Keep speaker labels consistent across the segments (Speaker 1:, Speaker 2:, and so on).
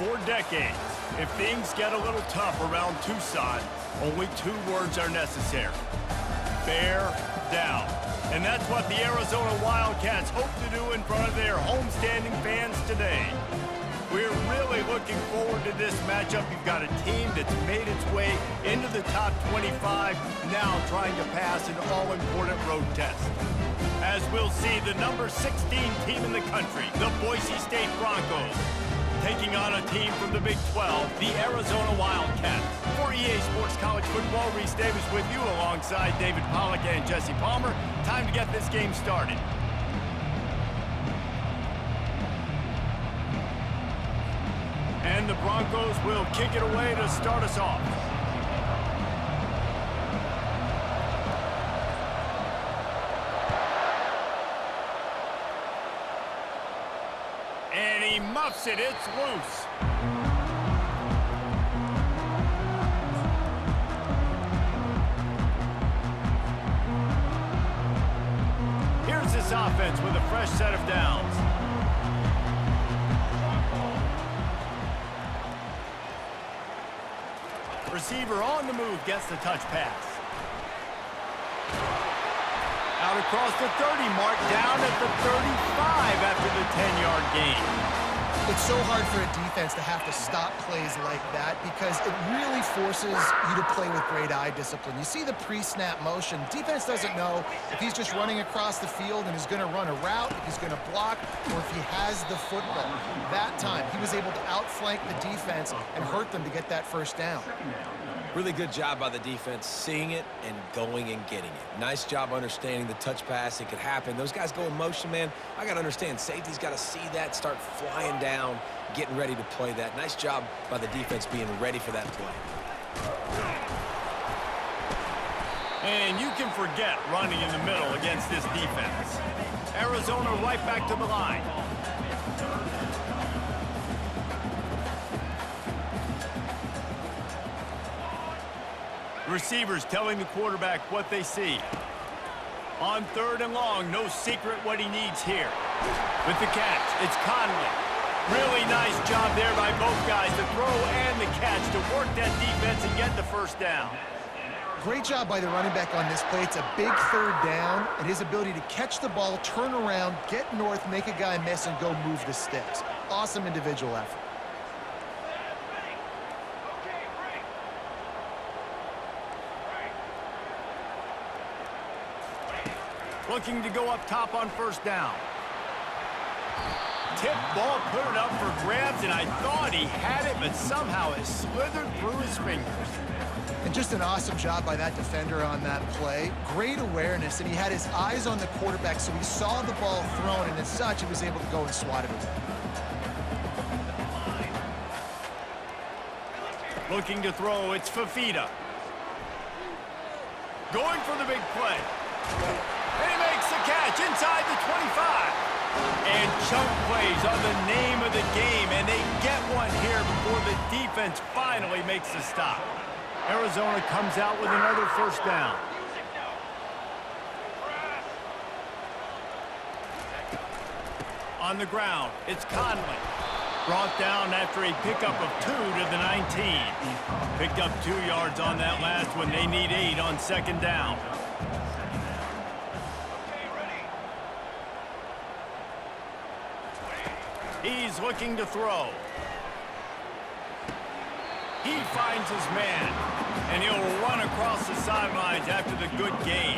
Speaker 1: For decades, if things get a little tough around Tucson, only two words are necessary: bear down. And that's what the Arizona Wildcats hope to do in front of their homestanding fans today. We're really looking forward to this matchup. You've got a team that's made its way into the top 25, now trying to pass an all-important road test. As we'll see, the number 16 team in the country, the Boise State Broncos, taking on a team from the Big 12, the Arizona Wildcats. For EA Sports College Football, Reese Davis with you alongside David Pollack and Jesse Palmer. Time to get this game started. And the Broncos will kick it away to start us off. And he muffs it, it's loose. Here's this offense with a fresh set of downs. Receiver on the move gets the touch pass. Out across the 30 mark, down at the 35 after the 10-yard gain.
Speaker 2: It's so hard for a defense to have to stop plays like that because it really forces you to play with great eye discipline. You see the pre-snap motion. Defense doesn't know if he's just running across the field and is going to run a route, if he's going to block, or if he has the football. That time, he was able to outflank the defense and hurt them to get that first down.
Speaker 3: Really good job by the defense, seeing it and going and getting it. Nice job understanding the touch pass. It could happen. Those guys go in motion, man. I got to understand, safety's got to see that, start flying down, getting ready to play that. Nice job by the defense being ready for that play.
Speaker 1: And you can forget running in the middle against this defense. Arizona right back to the line. Receivers telling the quarterback what they see. On 3rd and long, no secret what he needs here. With the catch, it's Conley. Really nice job there by both guys, the throw and the catch, to work that defense and get the first down.
Speaker 2: Great job by the running back on this play. It's a big 3rd down, and his ability to catch the ball, turn around, get north, make a guy miss, and go move the sticks. Awesome individual effort.
Speaker 1: Looking to go up top on 1st down. Tip ball, put it up for grabs, and I thought he had it, but somehow it slithered through his fingers.
Speaker 2: And just an awesome job by that defender on that play. Great awareness, and he had his eyes on the quarterback, so he saw the ball thrown, and as such, he was able to go and swat it away.
Speaker 1: Looking to throw, it's Fafita. Going for the big play. And he makes the catch inside the 25. And chunk plays are the name of the game, and they get one here before the defense finally makes the stop. Arizona comes out with another 1st down. On the ground, it's Conley. Brought down after a pickup of 2 to the 19. Picked up 2 yards on that last one. They need 8 on 2nd down. He's looking to throw. He finds his man, and he'll run across the sidelines after the good gain.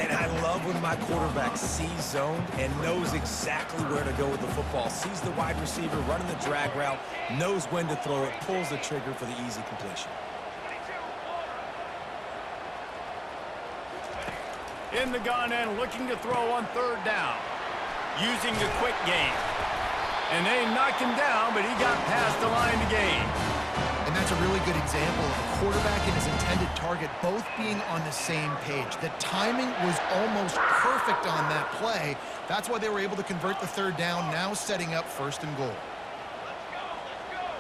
Speaker 3: And I love when my quarterback sees zoned and knows exactly where to go with the football. Sees the wide receiver running the drag route, knows when to throw it, pulls the trigger for the easy completion.
Speaker 1: In the gun and looking to throw on 3rd down. Using the quick game. And they knocked him down, but he got past the line to gain.
Speaker 2: And that's a really good example of a quarterback and his intended target both being on the same page. The timing was almost perfect on that play. That's why they were able to convert the 3rd down, now setting up 1st and goal.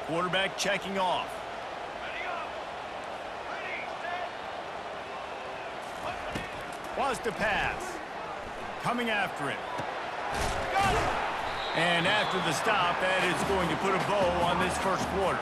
Speaker 1: Quarterback checking off. Wants to pass. Coming after him. Got it! And after the stop, that is going to put a bow on this first quarter.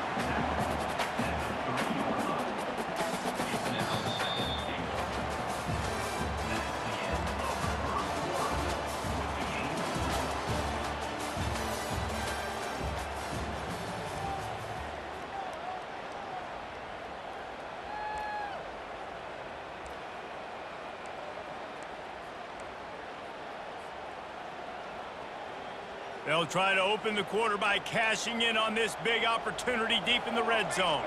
Speaker 1: They'll try to open the quarter by cashing in on this big opportunity deep in the red zone.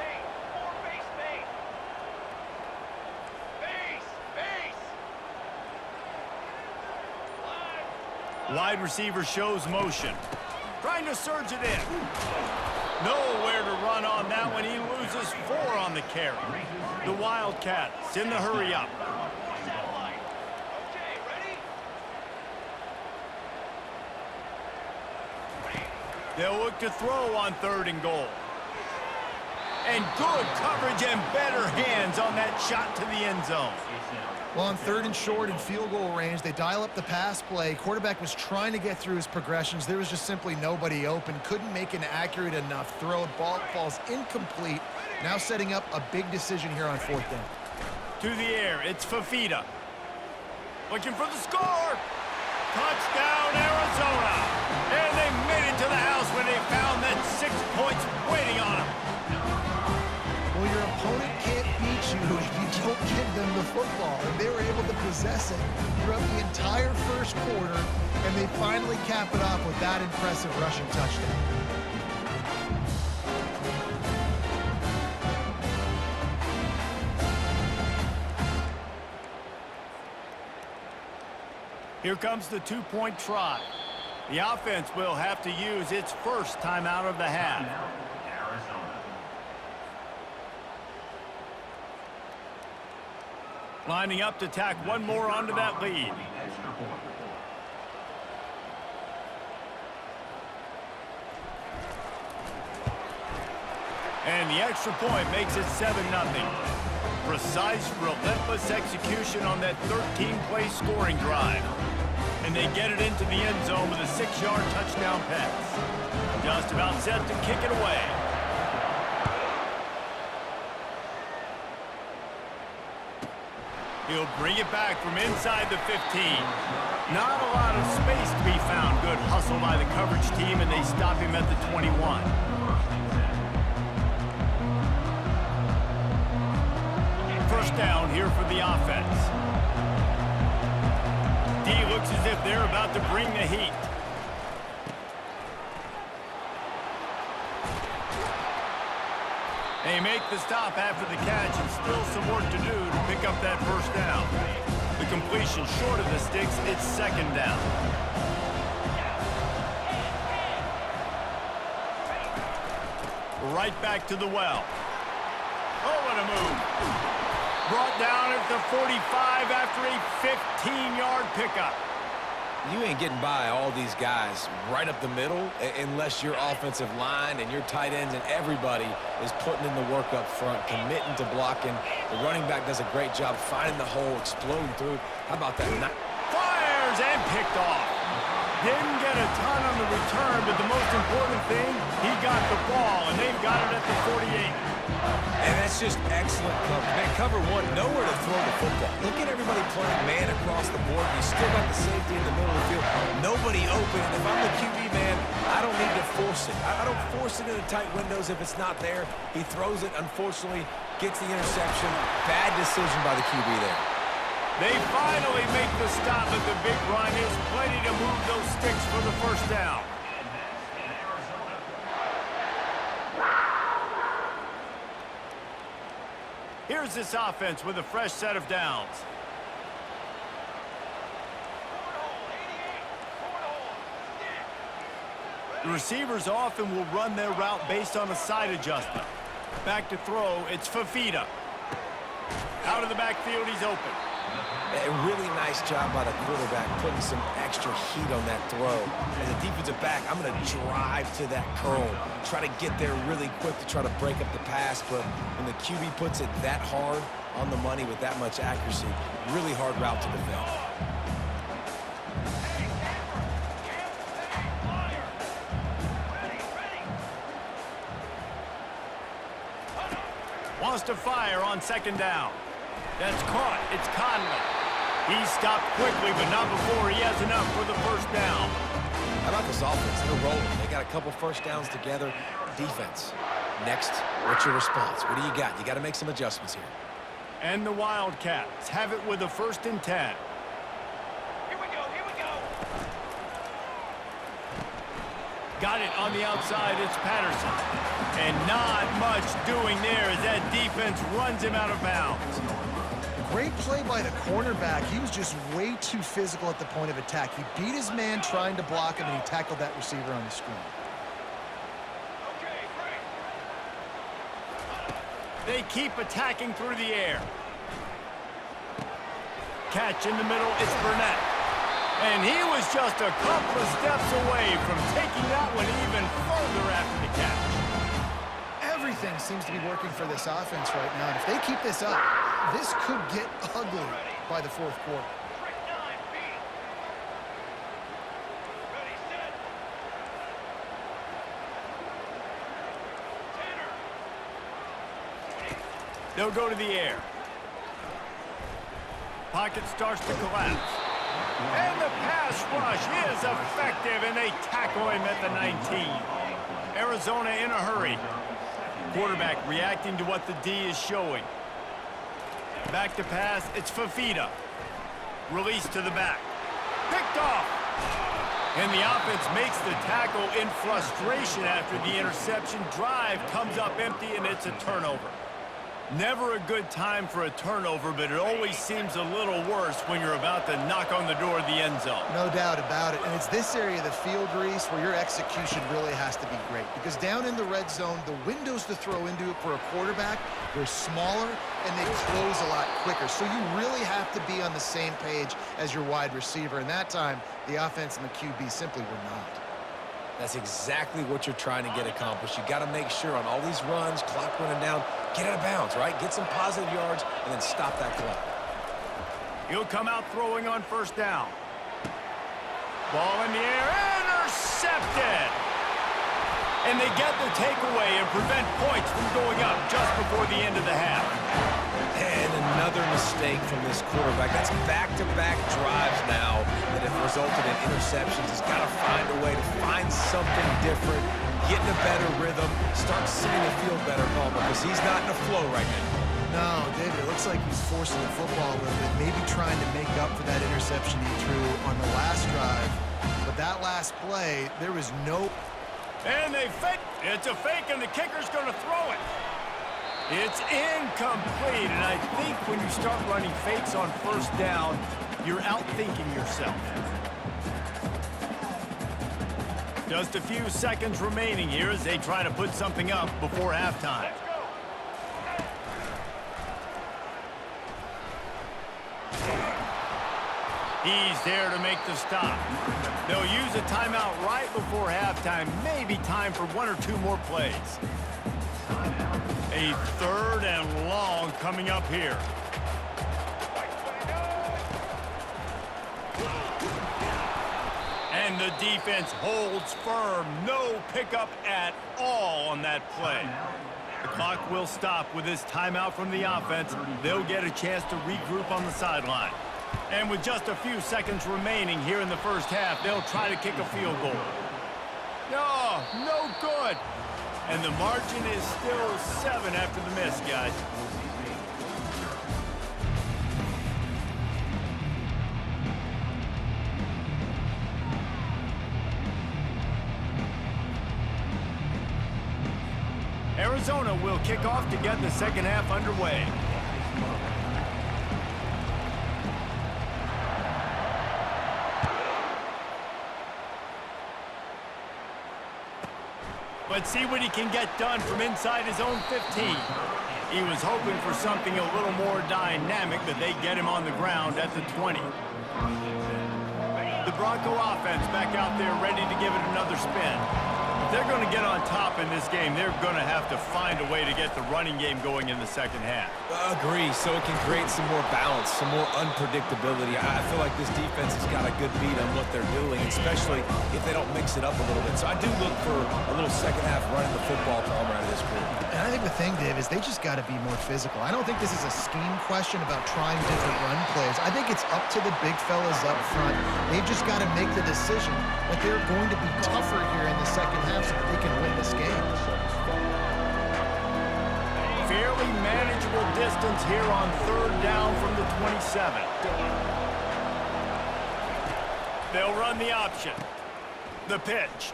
Speaker 1: Wide receiver shows motion. Trying to surge it in. Nowhere to run on that one. He loses 4 on the carry. The Wildcats in the hurry up. They'll look to throw on 3rd and goal. And good coverage and better hands on that shot to the end zone.
Speaker 2: Well, on 3rd and short and field goal range, they dial up the pass play. Quarterback was trying to get through his progressions. There was just simply nobody open. Couldn't make an accurate enough throw. Ball falls incomplete. Now setting up a big decision here on 4th down.
Speaker 1: To the air, it's Fafita. Looking for the score. Touchdown, Arizona. And they made it to the house when they found that 6 points waiting on them.
Speaker 2: Well, your opponent can't beat you if you don't give them the football. And they were able to possess it throughout the entire first quarter, and they finally cap it off with that impressive rushing touchdown.
Speaker 1: Here comes the 2-point try. The offense will have to use its first timeout of the half. Lining up to tack one more onto that lead. And the extra point makes it 7-0. Precise, relentless execution on that 13-play scoring drive. And they get it into the end zone with a 6-yard touchdown pass. Just about set to kick it away. He'll bring it back from inside the 15. Not a lot of space to be found. Good hustle by the coverage team, and they stop him at the 21. First down here for the offense. D looks as if they're about to bring the heat. They make the stop after the catch, and still some work to do to pick up that first down. The completion short of the sticks, it's 2nd down. Right back to the well. Oh, what a move. Brought down at the 45 after a 15-yard pickup.
Speaker 3: You ain't getting by all these guys right up the middle unless your offensive line and your tight ends and everybody is putting in the work up front, committing to blocking. The running back does a great job finding the hole, exploding through. How about that?
Speaker 1: Fires and picked off. Didn't get a ton on the return, but the most important thing, he got the ball, and they've got it at the 48.
Speaker 3: And that's just excellent cover. Man, cover one, nowhere to throw the football. Look at everybody playing man across the board. You still got the safety in the middle of the field. Nobody open. And if I'm the QB, man, I don't need to force it. I don't force it into tight windows if it's not there. He throws it, unfortunately, gets the interception. Bad decision by the QB there.
Speaker 1: They finally make the stop at the big run. Is plenty to move those sticks for the first down. Here's this offense with a fresh set of downs. The receivers often will run their route based on a side adjustment. Back to throw, it's Fafita. Out of the backfield, he's open.
Speaker 3: A really nice job by the quarterback putting some extra heat on that throw. As a defensive back, I'm going to drive to that curl, try to get there really quick to try to break up the pass. But when the QB puts it that hard on the money with that much accuracy, really hard route to defend.
Speaker 1: wants to fire on second down. That's caught. It's Conley. He's stopped quickly, but not before he has enough for the first down.
Speaker 3: How about this offense? They're rolling. They got a couple first downs together. Defense. Next, what's your response? What do you got? You got to make some adjustments here.
Speaker 1: And the Wildcats have it with a 1st and 10.
Speaker 4: Here we go, here we go.
Speaker 1: Got it on the outside. It's Patterson. And not much doing there as that defense runs him out of bounds.
Speaker 2: Great play by the cornerback. He was just way too physical at the point of attack. He beat his man trying to block him, and he tackled that receiver on the screen.
Speaker 4: Okay, break.
Speaker 1: They keep attacking through the air. Catch in the middle. It's Burnett. And he was just a couple of steps away from taking that one even further after the catch.
Speaker 2: Everything seems to be working for this offense right now. And if they keep this up, this could get ugly by the 4th quarter.
Speaker 4: Break 9, B. Ready, set. Tanner.
Speaker 1: They'll go to the air. Pocket starts to collapse. And the pass rush is effective, and they tackle him at the 19. Arizona in a hurry. Quarterback reacting to what the D is showing. Back to pass, it's Fafita. Release to the back. Picked off. And the offense makes the tackle in frustration after the interception. Drive comes up empty, and it's a turnover. Never a good time for a turnover, but it always seems a little worse when you're about to knock on the door of the end zone.
Speaker 2: No doubt about it. And it's this area of the field, Reese, where your execution really has to be great. Because down in the red zone, the windows to throw into it for a quarterback, they're smaller and they close a lot quicker. So you really have to be on the same page as your wide receiver. And that time, the offense and the QB simply were not.
Speaker 3: That's exactly what you're trying to get accomplished. You got to make sure on all these runs, clock running down, get out of bounds, right? Get some positive yards and then stop that clock.
Speaker 1: He'll come out throwing on 1st down. Ball in the air, intercepted! And they get the takeaway and prevent points from going up just before the end of the half.
Speaker 3: And another mistake from this quarterback. That's back-to-back drives now that have resulted in interceptions. He's got to find a way to find something different, get in a better rhythm, start seeing the field better, Paul, because he's not in a flow right now.
Speaker 2: No, David, it looks like he's forcing the football a little bit, maybe trying to make up for that interception he threw on the last drive. But that last play, there was no...
Speaker 1: And they fake. It's a fake, and the kicker's going to throw it. It's incomplete, and I think when you start running fakes on 1st down, you're outthinking yourself. Just a few seconds remaining here as they try to put something up before halftime. He's there to make the stop. They'll use a timeout right before halftime. Maybe time for 1 or 2 more plays. A 3rd and long coming up here. And the defense holds firm. No pickup at all on that play. The clock will stop with this timeout from the offense. They'll get a chance to regroup on the sideline. And with just a few seconds remaining here in the 1st half, they'll try to kick a field goal. Oh, no good. And the margin is still 7 after the miss, guys. Arizona will kick off to get the 2nd half underway. Let's see what he can get done from inside his own 15. He was hoping for something a little more dynamic, but they get him on the ground at the 20. The Bronco offense back out there ready to give it another spin. If they're going to get on top in this game, they're going to have to find a way to get the running game going in the second half.
Speaker 3: Agree, so it can create some more balance, some more unpredictability. I feel like this defense has got a good beat on what they're doing, especially if they don't mix it up a little bit. So I do look for a little second half running the football to come out of this group.
Speaker 2: And I think the thing, Dave, is they just got to be more physical. I don't think this is a scheme question about trying different run plays. I think it's up to the big fellas up front. They've just got to make the decision that they're going to be tougher here in the second half so that they can win this game.
Speaker 1: Fairly manageable distance here on third down from the 27. They'll run the option. The pitch.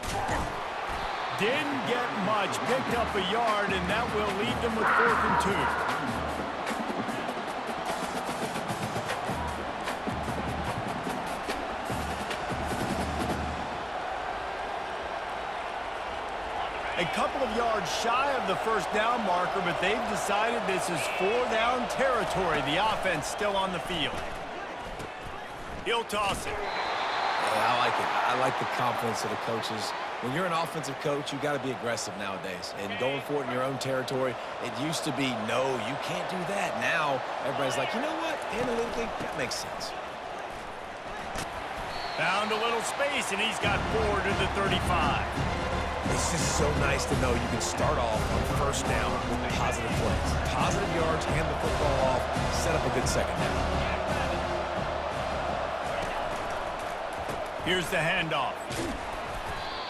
Speaker 1: Didn't get much. Picked up a yard, and that will leave them with 4th and 2. A couple of yards shy of the first down marker, but they've decided this is 4-down territory. The offense still on the field. He'll toss it.
Speaker 3: Yeah, I like it. I like the confidence of the coaches. When you're an offensive coach, you got to be aggressive nowadays. And going for it in your own territory, it used to be, no, you can't do that. Now, everybody's like, you know what? Analytically, that makes sense.
Speaker 1: Found a little space, and he's got 4 to the 35.
Speaker 3: It's just so nice to know you can start off on first down with positive plays. Positive yards, hand the football off, set up a good second down.
Speaker 1: Here's the handoff.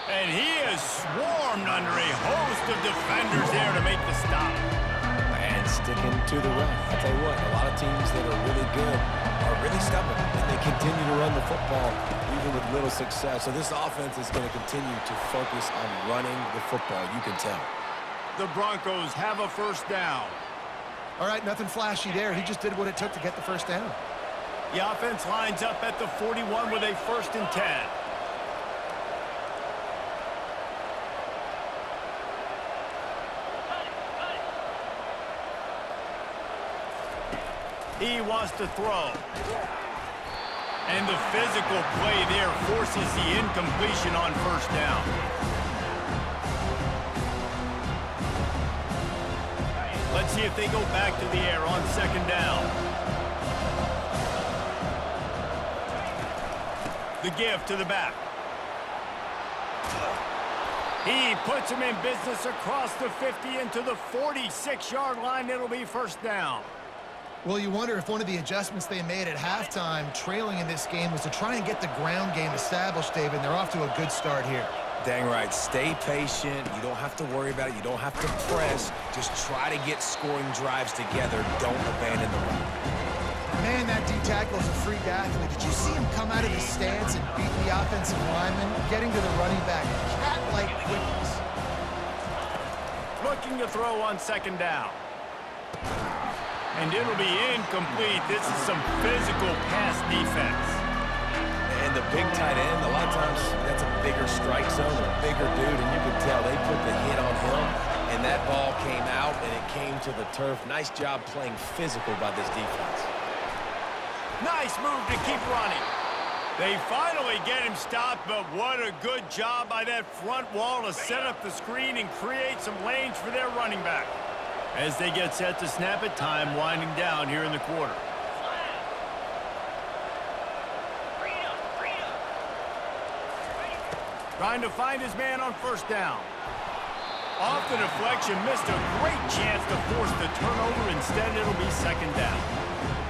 Speaker 1: And he is swarmed under a host of defenders there to make the stop.
Speaker 3: And sticking to the run. I'll tell you what, a lot of teams that are really good are really stubborn, and they continue to run the football even with little success. So this offense is going to continue to focus on running the football, you can tell.
Speaker 1: The Broncos have a first down.
Speaker 2: All right, nothing flashy there. He just did what it took to get the first down.
Speaker 1: The offense lines up at the 41 with a 1st and 10. He wants to throw. And the physical play there forces the incompletion on first down. Let's see if they go back to the air on second down. The give to the back. He puts him in business across the 50 into the 46-yard line. It'll be first down.
Speaker 2: Well, you wonder if one of the adjustments they made at halftime, trailing in this game, was to try and get the ground game established, David. They're off to a good start here.
Speaker 3: Dang right. Stay patient. You don't have to worry about it. You don't have to press. Just try to get scoring drives together. Don't abandon the run.
Speaker 2: Man, that D-tackle is a freak athlete. Did you see him come out of his stance and beat the offensive lineman, getting to the running back? Cat-like quickness.
Speaker 1: Looking to throw on second down. And it'll be incomplete. This is some physical pass defense.
Speaker 3: And the big tight end, a lot of times that's a bigger strike zone, a bigger dude, and you can tell they put the hit on him, and that ball came out, and it came to the turf. Nice job playing physical by this defense.
Speaker 1: Nice move to keep running. They finally get him stopped, but what a good job by that front wall to set up the screen and create some lanes for their running back. As they get set to snap it, time winding down here in the quarter. Trying to find his man on first down. Off the deflection, missed a great chance to force the turnover. Instead, it'll be second down.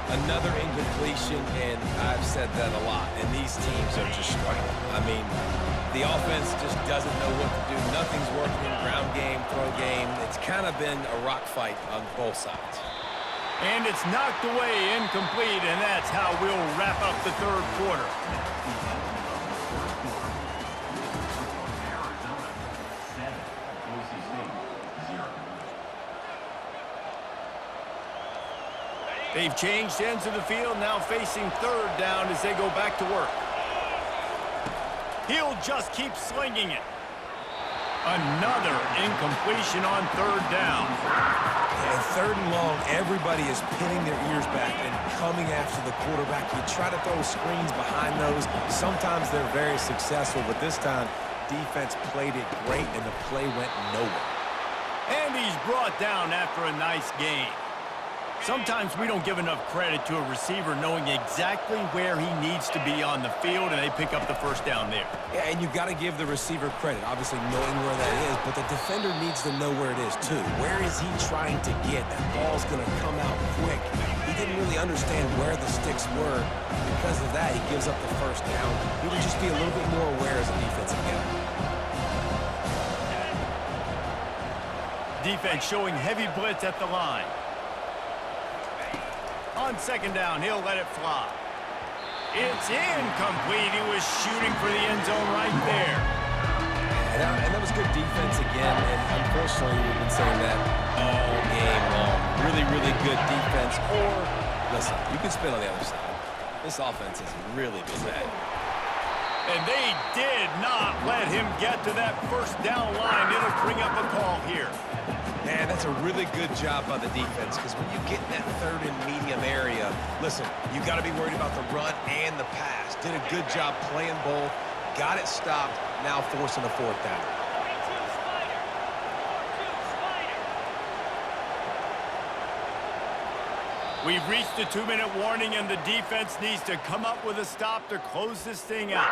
Speaker 3: Another incompletion, and I've said that a lot, and these teams are just struggling. I mean, the offense just doesn't know what to do. Nothing's working in ground game, throw game. It's kind of been a rock fight on both sides.
Speaker 1: And it's knocked away, incomplete, and that's how we'll wrap up the third quarter. They've changed ends of the field, now facing third down as they go back to work. He'll just keep slinging it. Another incompletion on third down.
Speaker 3: And third and long, everybody is pinning their ears back and coming after the quarterback. You try to throw screens behind those. Sometimes they're very successful, but this time defense played it great, and the play went nowhere.
Speaker 1: And he's brought down after a nice gain. Sometimes we don't give enough credit to a receiver knowing exactly where he needs to be on the field, and they pick up the first down there.
Speaker 3: Yeah, and you've got to give the receiver credit, obviously knowing where that is, but the defender needs to know where it is too. Where is he trying to get? That ball's going to come out quick. He didn't really understand where the sticks were. Because of that, he gives up the first down. He would just be a little bit more aware as a defensive guy.
Speaker 1: Defense showing heavy blitz at the line. On second down, he'll let it fly. It's incomplete. He was shooting for the end zone right there.
Speaker 3: And that was good defense again, and unfortunately, we've been saying that all game long. Really, really good defense. Or, listen, you can spin on the other side. This offense has really been bad.
Speaker 1: And they did not let him get to that first down line. It'll bring up a call here.
Speaker 3: Man, that's a really good job by the defense, because when you get in that third and medium area, listen, you got to be worried about the run and the pass. Did a good job playing both, got it stopped, now forcing a fourth down.
Speaker 1: We've reached the 2-minute warning, and the defense needs to come up with a stop to close this thing out.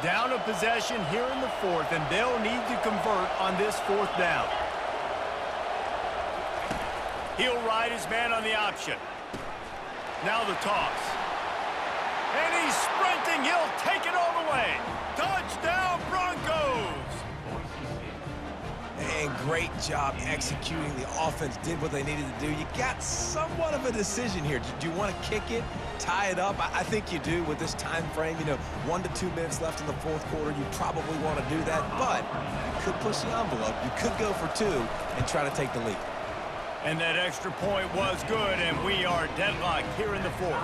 Speaker 1: Down a possession here in the fourth, and they'll need to convert on this fourth down. He'll ride his man on the option. Now the toss. And he's sprinting. He'll take it all the way. Touchdown, Broncos!
Speaker 3: And great job executing. The offense did what they needed to do. You got somewhat of a decision here. Do you want to kick it, tie it up? I think you do with this time frame. 1 to 2 minutes left in the fourth quarter. You probably want to do that, but you could push the envelope. You could go for 2 and try to take the lead.
Speaker 1: And that extra point was good, and we are deadlocked here in the fourth.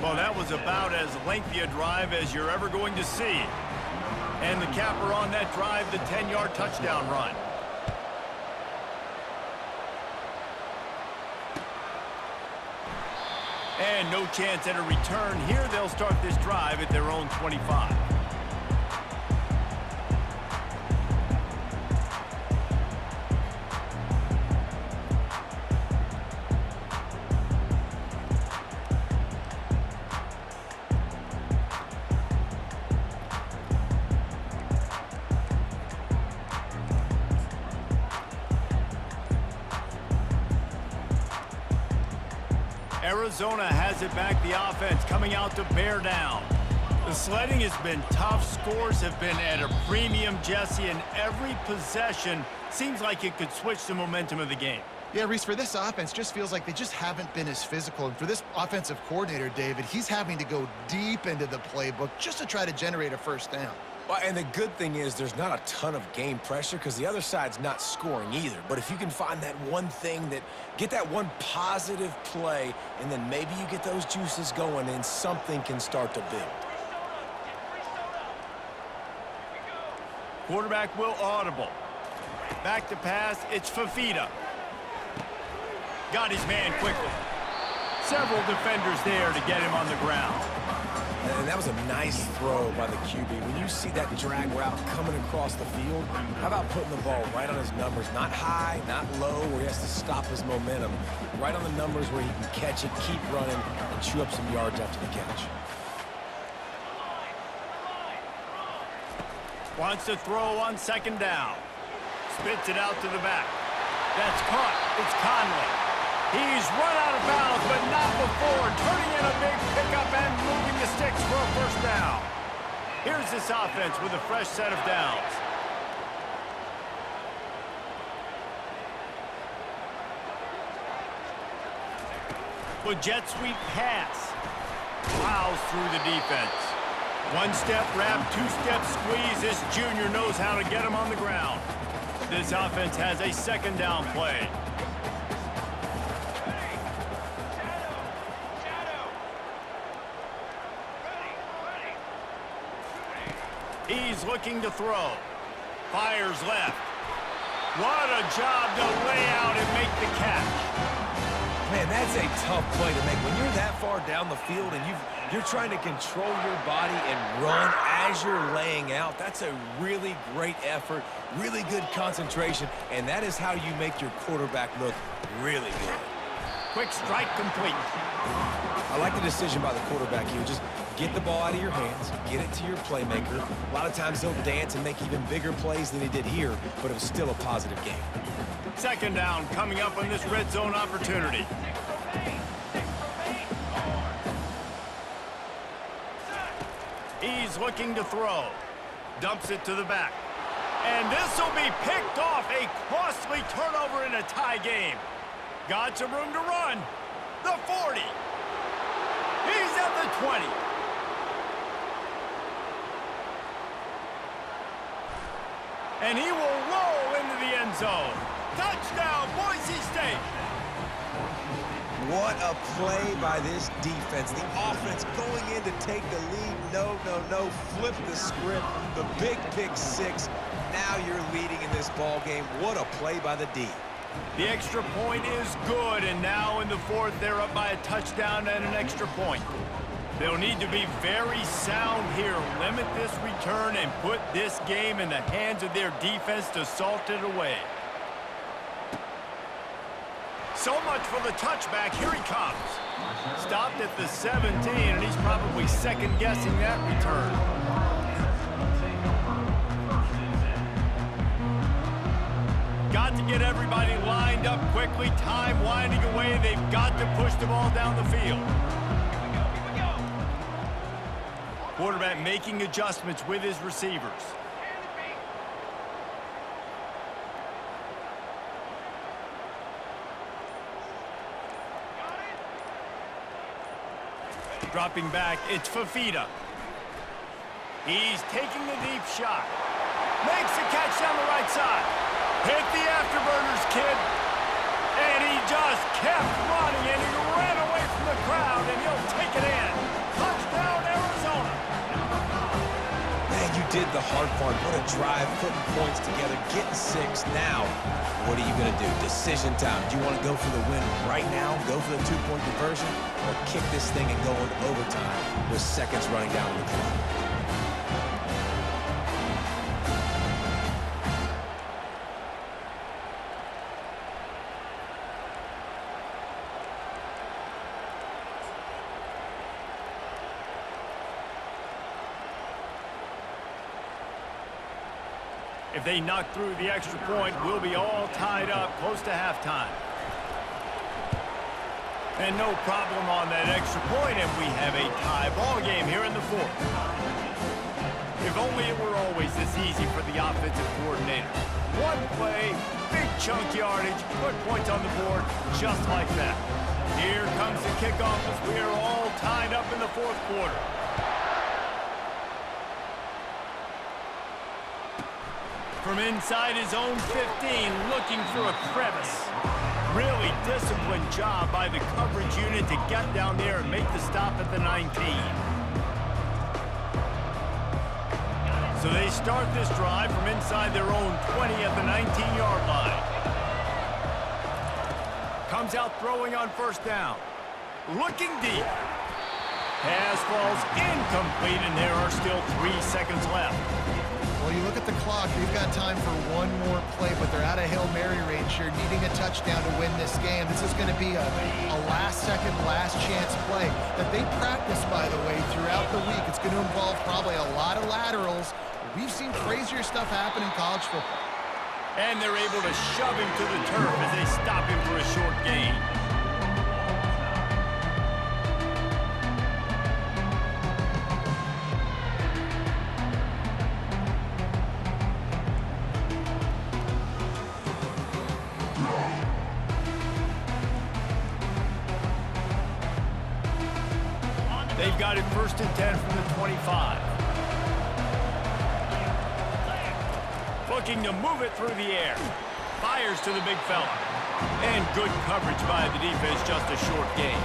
Speaker 1: Well, that was about as lengthy a drive as you're ever going to see. And the capper on that drive, the 10-yard touchdown run. And no chance at a return here. They'll start this drive at their own 25. Arizona has it back, the offense coming out to bear down. The sledding has been tough. Scores have been at a premium, Jesse, and every possession seems like it could switch the momentum of the game.
Speaker 2: Yeah, Reese, for this offense, just feels like they just haven't been as physical. And for this offensive coordinator, David, he's having to go deep into the playbook just to try to generate a first down.
Speaker 3: Well, and the good thing is there's not a ton of game pressure because the other side's not scoring either. But if you can find that one thing get that one positive play, and then maybe you get those juices going and something can start to build.
Speaker 1: Quarterback will audible. Back to pass, it's Fafita. Got his man quickly. Several defenders there to get him on the ground.
Speaker 3: And that was a nice throw by the QB. When you see that drag route coming across the field, how about putting the ball right on his numbers? Not high, not low, where he has to stop his momentum. Right on the numbers where he can catch it, keep running, and chew up some yards after the catch.
Speaker 1: Wants to throw on second down. Spits it out to the back. That's caught. It's Conley. He's run out of bounds, but not before. Turning in a big pickup and moving the sticks for a first down. Here's this offense with a fresh set of downs. With jet sweep pass. Plows through the defense. One-step wrap, two-step squeeze. This junior knows how to get him on the ground. This offense has a second down play. He's looking to throw. Fires left. What a job to lay out and make the catch.
Speaker 3: Man, that's a tough play to make. When you're that far down the field and you're trying to control your body and run as you're laying out, that's a really great effort, really good concentration, and that is how you make your quarterback look really good.
Speaker 1: Quick strike complete.
Speaker 3: I like the decision by the quarterback here. Just get the ball out of your hands, get it to your playmaker. A lot of times he'll dance and make even bigger plays than he did here, but it was still a positive game.
Speaker 1: Second down coming up on this red zone opportunity. He's looking to throw. Dumps it to the back. And this will be picked off. A costly turnover in a tie game. Got some room to run. The 40. He's at the 20. And he will roll into the end zone. Touchdown, Boise State.
Speaker 3: What a play by this defense. The offense going in to take the lead. No. Flip the script. The big pick six. Now you're leading in this ball game. What a play by the D.
Speaker 1: The extra point is good, and now in the fourth, they're up by a touchdown and an extra point. They'll need to be very sound here, limit this return, and put this game in the hands of their defense to salt it away. So much for the touchback. Here he comes. Stopped at the 17, and he's probably second-guessing that return. Got to get everybody lined up quickly. Time winding away. They've got to push the ball down the field.
Speaker 4: Here we go.
Speaker 1: Quarterback making adjustments with his receivers.
Speaker 4: And the beat. Got it.
Speaker 1: Dropping back, it's Fafita. He's taking the deep shot. Makes the catch down the right side. Hit the afterburners, kid. And he just kept running, and he ran away from the crowd, and he'll take it in. Touchdown, Arizona.
Speaker 3: Man, you did the hard part. What a drive, putting points together, getting six. Now, what are you going to do? Decision time. Do you want to go for the win right now, go for the two-point conversion, or kick this thing and go into overtime with seconds running down the clock?
Speaker 1: If they knock through the extra point, we'll be all tied up close to halftime. And no problem on that extra point, and we have a tie ball game here in the fourth. If only it were always this easy for the offensive coordinator. One play, big chunk yardage, put points on the board just like that. Here comes the kickoff as we are all tied up in the fourth quarter. From inside his own 15, looking for a crevice. Really disciplined job by the coverage unit to get down there and make the stop at the 19. So they start this drive from inside their own 20 at the 19-yard line. Comes out throwing on first down. Looking deep. Pass falls incomplete, and there are still 3 seconds left.
Speaker 2: Well, you look at the clock, they've got time for one more play, but they're out of Hail Mary range here, needing a touchdown to win this game. This is going to be a last-second, last-chance play that they practice, by the way, throughout the week. It's going to involve probably a lot of laterals. We've seen crazier stuff happen in college football.
Speaker 1: And they're able to shove him to the turf as they stop him for a short gain. They've got it 1st and 10 from the 25. Looking to move it through the air. Fires to the big fella. And good coverage by the defense, just a short gain.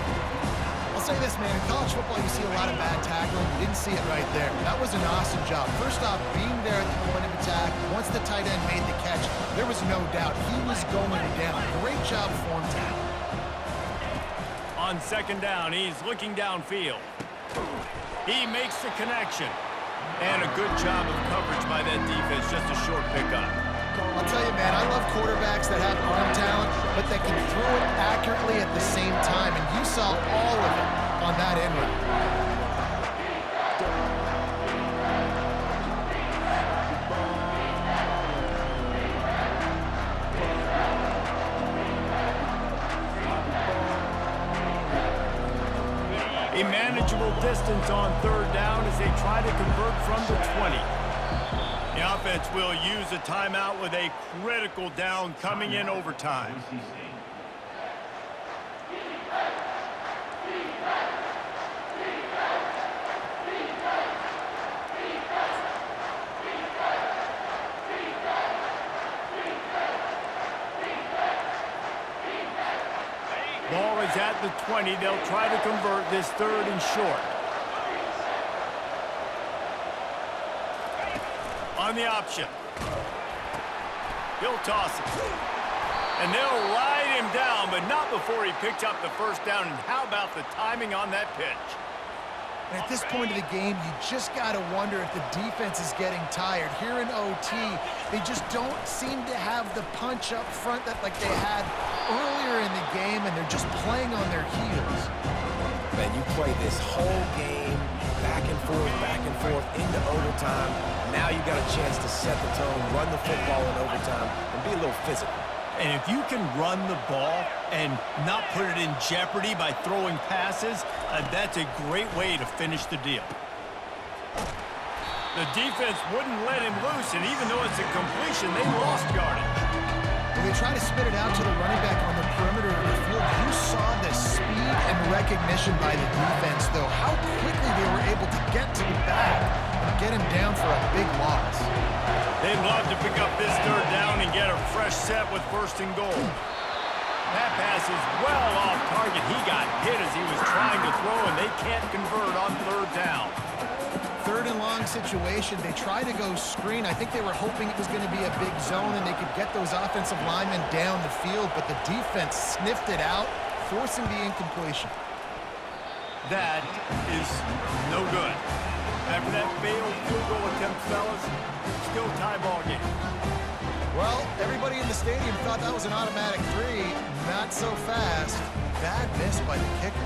Speaker 2: Well, say this, man. In college football, you see a lot of bad tackling. You didn't see it right there. That was an awesome job. First off, being there at the point of attack, once the tight end made the catch, there was no doubt he was going down. Great job form tackle.
Speaker 1: On second down, he's looking downfield. He makes the connection. And a good job of coverage by that defense, just a short pickup.
Speaker 2: I'll tell you, man, I love quarterbacks that have arm talent, but that can throw it accurately at the same time, and you saw all of it on that end route.
Speaker 1: A manageable distance on third down as they try to convert from the 20. The offense will use a timeout with a critical down coming in overtime. Ball is at the 20. They'll try to convert this third and short. On the option. He'll toss it. And they'll ride him down, but not before he picks up the first down. And how about the timing on that pitch?
Speaker 2: And at this point of the game, you just got to wonder if the defense is getting tired. Here in OT, they just don't seem to have the punch up front that like they had earlier in the game, and they're just playing on their heels.
Speaker 3: Man, you play this whole game back and forth into overtime. Now you got a chance to set the tone, run the football in overtime, and be a little physical.
Speaker 1: And if you can run the ball and not put it in jeopardy by throwing passes, that's a great way to finish the deal. The defense wouldn't let him loose, and even though it's a completion, they lost yardage.
Speaker 2: When they try to spit it out to the running back on the perimeter of the field, you saw the speed and recognition by the defense, though, how quickly they were able to get to the back and get him down for a big loss.
Speaker 1: They'd love to pick up this third down and get a fresh set with first and goal. That pass is well off target. He got hit as he was trying to throw, and they can't convert on third down.
Speaker 2: Third and long situation. They tried to go screen. I think they were hoping it was going to be a big zone and they could get those offensive linemen down the field, but the defense sniffed it out, forcing the incompletion.
Speaker 1: That is no good. After that failed field goal attempt, fellas, still tie ball game.
Speaker 2: Well, everybody in the stadium thought that was an automatic three. Not so fast. Bad miss by the kicker.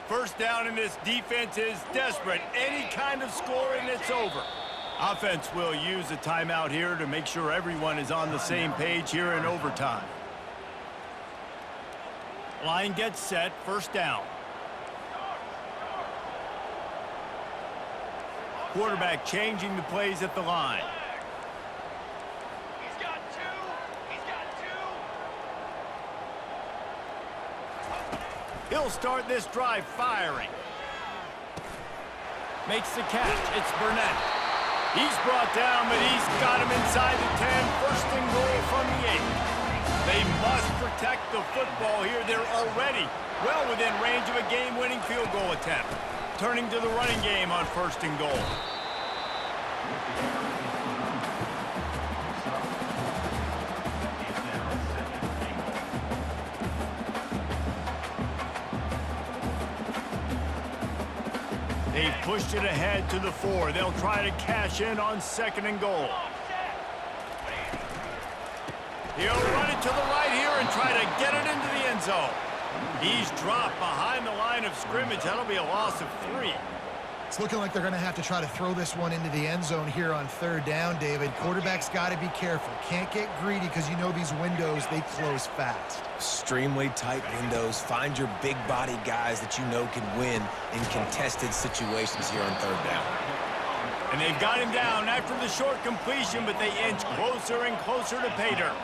Speaker 1: First down, and this defense is desperate. Any kind of score and it's over. Offense will use a timeout here to make sure everyone is on the same page here in overtime. Line gets set, first down. Quarterback changing the plays at the line.
Speaker 4: He's got two. He's got two.
Speaker 1: He'll start this drive firing. Makes the catch. It's Burnett. He's brought down, but he's got him inside the 10. First and goal from the 8. They must protect the football here. They're already well within range of a game-winning field goal attempt. Turning to the running game on first and goal. They've pushed it ahead to the 4. They'll try to cash in on second and goal. He'll run it to the right here and try to get it into the end zone. He's dropped behind the line of scrimmage. That'll be a loss of 3.
Speaker 2: It's looking like they're going to have to try to throw this one into the end zone here on third down, David. Quarterback's got to be careful. Can't get greedy because you know these windows, they close fast.
Speaker 3: Extremely tight windows. Find your big body guys that you know can win in contested situations here on third down.
Speaker 1: And they've got him down after the short completion, but they inch closer and closer to pay dirt.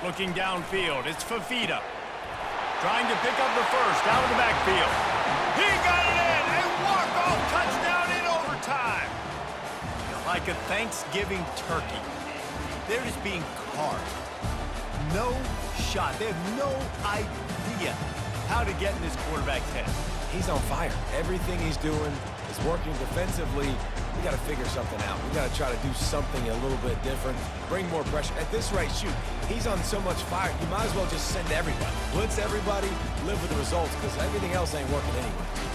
Speaker 1: Looking downfield, it's Fafita. Trying to pick up the first out of the backfield. He got it in! A walk-off touchdown in overtime! Like a Thanksgiving turkey. They're just being carved. No shot. They have no idea how to get in this quarterback's head.
Speaker 3: He's on fire. Everything he's doing is working defensively. We got to figure something out. We got to try to do something a little bit different, bring more pressure. At this rate, shoot, he's on so much fire, you might as well just send everybody. Blitz everybody, live with the results, because everything else ain't working anyway.